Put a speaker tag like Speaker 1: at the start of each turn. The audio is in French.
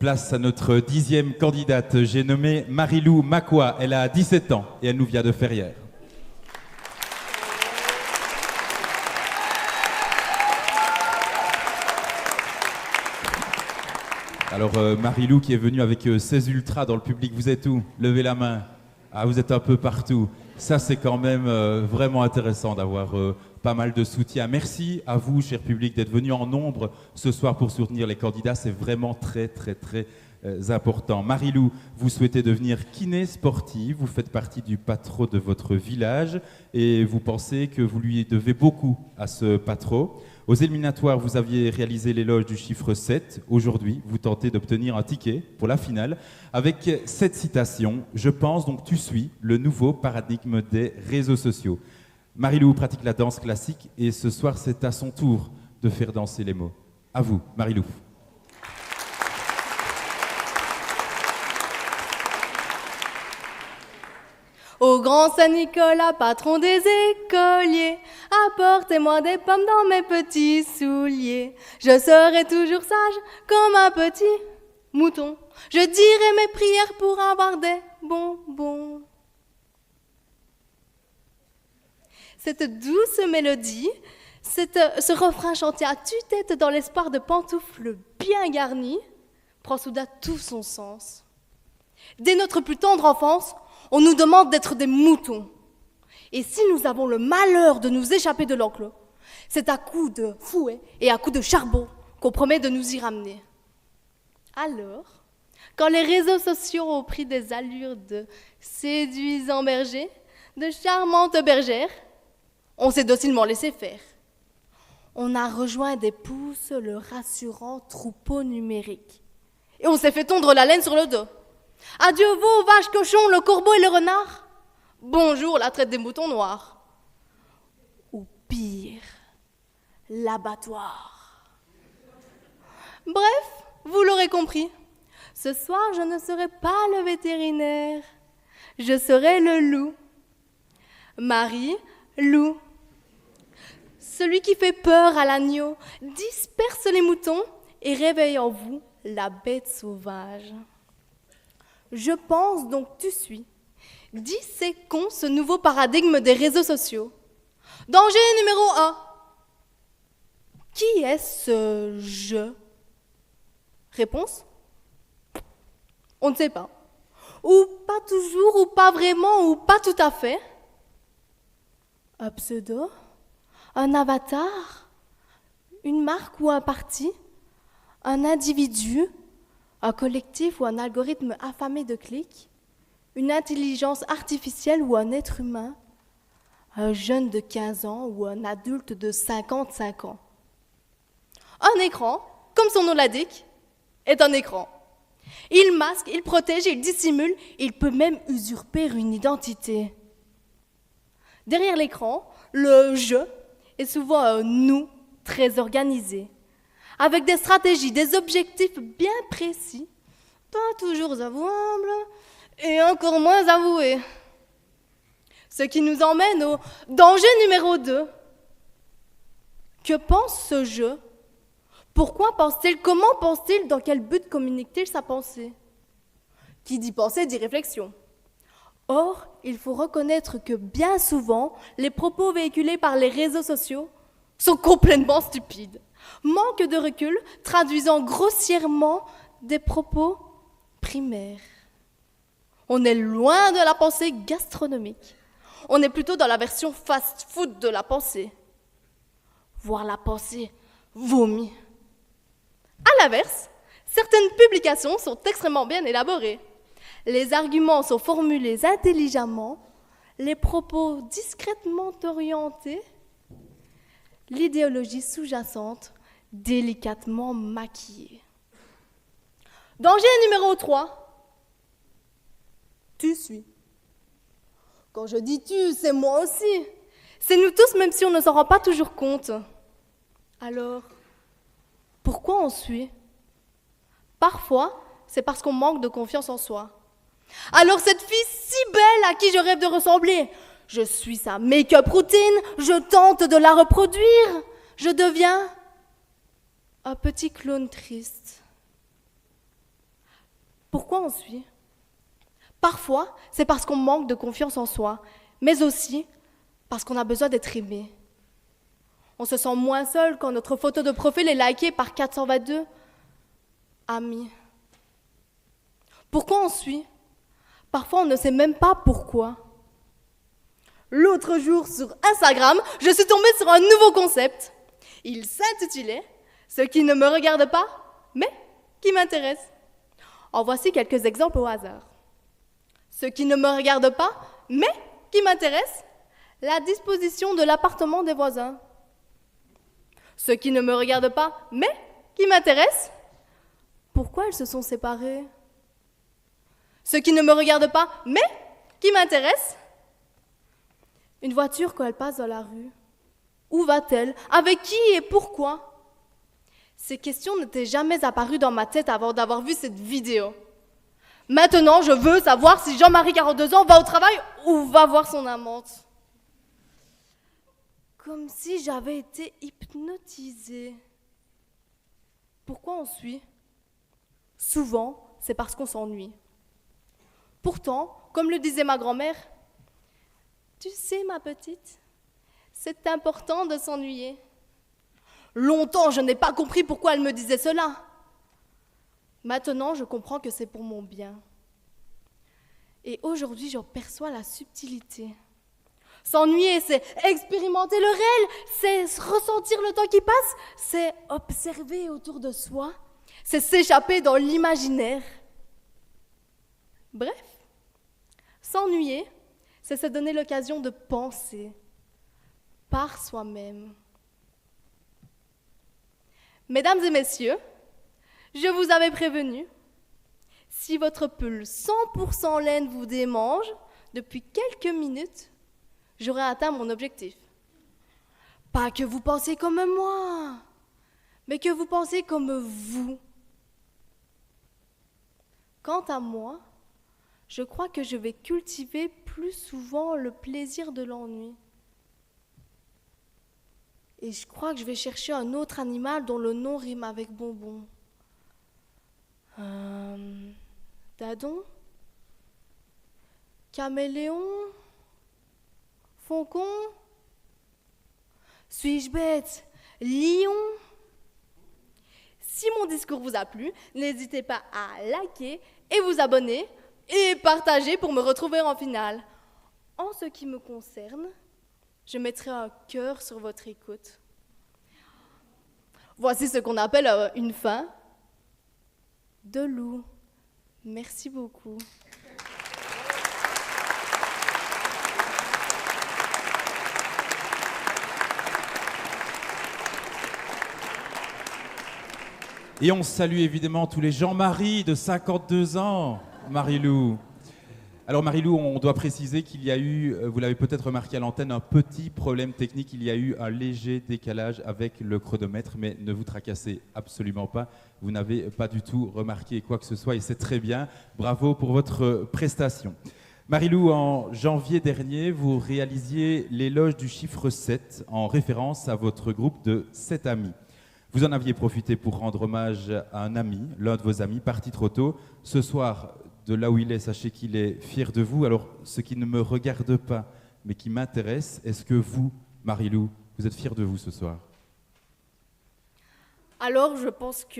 Speaker 1: Place à notre 10e candidate. J'ai nommé Marilou Makwa. Elle a 17 ans et elle nous vient de Ferrières. Alors Marilou qui est venue avec ses ultras dans le public, vous êtes où? Levez la main. Ah, vous êtes un peu partout. Ça c'est quand même vraiment intéressant d'avoir pas mal de soutien. Merci à vous, cher public, d'être venus en nombre ce soir pour soutenir les candidats. C'est vraiment très important. Marilou, vous souhaitez devenir kiné sportive. Vous faites partie du patro de votre village et vous pensez que vous lui devez beaucoup à ce patro. Aux éliminatoires, vous aviez réalisé l'éloge du chiffre 7. Aujourd'hui, vous tentez d'obtenir un ticket pour la finale avec cette citation. Je pense donc tu suis le nouveau paradigme des réseaux sociaux. Marilou pratique la danse classique et ce soir, c'est à son tour de faire danser les mots. À vous, Marilou.
Speaker 2: Au grand Saint-Nicolas, patron des écoliers, apportez-moi des pommes dans mes petits souliers. Je serai toujours sage comme un petit mouton. Je dirai mes prières pour avoir des bonbons. Cette douce mélodie, ce refrain chanté à tue-tête dans l'espoir de pantoufles bien garnies, prend soudain tout son sens. Dès notre plus tendre enfance, on nous demande d'être des moutons. Et si nous avons le malheur de nous échapper de l'enclos, c'est à coups de fouet et à coups de charbon qu'on promet de nous y ramener. Alors, quand les réseaux sociaux ont pris des allures de séduisants bergers, de charmantes bergères, on s'est docilement laissé faire. On a rejoint des pousses le rassurant troupeau numérique. Et on s'est fait tondre la laine sur le dos. Adieu veaux, vaches, cochons, le corbeau et le renard. Bonjour la traite des moutons noirs. Ou pire, l'abattoir. Bref, vous l'aurez compris. Ce soir, je ne serai pas le vétérinaire. Je serai le loup. Marie, loup. Celui qui fait peur à l'agneau, disperse les moutons et réveille en vous la bête sauvage. Je pense donc tu suis. Disséquons ce nouveau paradigme des réseaux sociaux. Danger numéro 1. Qui est ce je? Réponse? On ne sait pas. Ou pas toujours, ou pas vraiment, ou pas tout à fait. Un pseudo? Un avatar? Une marque ou un parti? Un individu? Un collectif ou un algorithme affamé de clics? Une intelligence artificielle ou un être humain? Un jeune de 15 ans ou un adulte de 55 ans? Un écran, comme son nom l'indique, est un écran. Il masque, il protège, il dissimule, il peut même usurper une identité. Derrière l'écran, le « je » est souvent un « nous » très organisé, avec des stratégies, des objectifs bien précis, pas toujours avouables et encore moins avoués. Ce qui nous emmène au danger numéro 2. Que pense ce « je » ? Pourquoi pense-t-il? Comment pense-t-il? Dans quel but communique-t-il sa pensée? Qui dit pensée dit réflexion. Or, il faut reconnaître que bien souvent, les propos véhiculés par les réseaux sociaux sont complètement stupides. Manque de recul, traduisant grossièrement des propos primaires. On est loin de la pensée gastronomique. On est plutôt dans la version fast-food de la pensée. Voire la pensée vomie. À l'inverse, certaines publications sont extrêmement bien élaborées. Les arguments sont formulés intelligemment, les propos discrètement orientés, l'idéologie sous-jacente délicatement maquillée. Danger numéro 3. Tu suis. Quand je dis tu, c'est moi aussi. C'est nous tous, même si on ne s'en rend pas toujours compte. Alors, pourquoi on suit? Parfois, c'est parce qu'on manque de confiance en soi. Alors cette fille si belle à qui je rêve de ressembler, je suis sa make-up routine, je tente de la reproduire, je deviens un petit clone triste. Pourquoi on suit? Parfois, c'est parce qu'on manque de confiance en soi, mais aussi parce qu'on a besoin d'être aimé. On se sent moins seul quand notre photo de profil est likée par 422 amis. Pourquoi on suit? Parfois, on ne sait même pas pourquoi. L'autre jour, sur Instagram, je suis tombée sur un nouveau concept. Il s'intitulait « Ce qui ne me regarde pas, mais qui m'intéresse ». En voici quelques exemples au hasard. Ce qui ne me regarde pas, mais qui m'intéresse, la disposition de l'appartement des voisins. Ce qui ne me regarde pas, mais qui m'intéresse, pourquoi ils se sont séparés. Ce qui ne me regarde pas, mais qui m'intéresse, une voiture quand elle passe dans la rue. Où va-t-elle? Avec qui et pourquoi? Ces questions n'étaient jamais apparues dans ma tête avant d'avoir vu cette vidéo. Maintenant, je veux savoir si Jean-Marie, 42 ans, va au travail ou va voir son amante. Comme si j'avais été hypnotisée. Pourquoi on suit? Souvent, c'est parce qu'on s'ennuie. Pourtant, comme le disait ma grand-mère, « Tu sais, ma petite, c'est important de s'ennuyer. » Longtemps, je n'ai pas compris pourquoi elle me disait cela. Maintenant, je comprends que c'est pour mon bien. Et aujourd'hui, j'en perçois la subtilité. S'ennuyer, c'est expérimenter le réel, c'est ressentir le temps qui passe, c'est observer autour de soi, c'est s'échapper dans l'imaginaire. Bref, s'ennuyer, c'est se donner l'occasion de penser par soi-même. Mesdames et messieurs, je vous avais prévenu, si votre pull 100% laine vous démange, depuis quelques minutes, j'aurai atteint mon objectif. Pas que vous pensiez comme moi, mais que vous pensiez comme vous. Quant à moi, je crois que je vais cultiver plus souvent le plaisir de l'ennui. Et je crois que je vais chercher un autre animal dont le nom rime avec bonbon. Dadon? Caméléon? Faucon? Suis-je bête? Lion? Si mon discours vous a plu, n'hésitez pas à liker et vous abonner et partager pour me retrouver en finale. En ce qui me concerne, je mettrai un cœur sur votre écoute. Voici ce qu'on appelle une fin de loup. Merci beaucoup.
Speaker 1: Et on salue évidemment tous les Jean-Marie de 52 ans, Marie-Lou. Alors Marie-Lou, on doit préciser qu'il y a eu, vous l'avez peut-être remarqué à l'antenne, un petit problème technique. Il y a eu un léger décalage avec le chronomètre, mais ne vous tracassez absolument pas. Vous n'avez pas du tout remarqué quoi que ce soit et c'est très bien. Bravo pour votre prestation. Marie-Lou, en janvier dernier, vous réalisiez l'éloge du chiffre 7 en référence à votre groupe de 7 amis. Vous en aviez profité pour rendre hommage à un ami, l'un de vos amis, parti trop tôt. Ce soir, de là où il est, sachez qu'il est fier de vous. Alors, ce qui ne me regarde pas, mais qui m'intéresse, est-ce que vous, Marie-Lou, vous êtes fière de vous ce soir?
Speaker 2: Alors, je pense que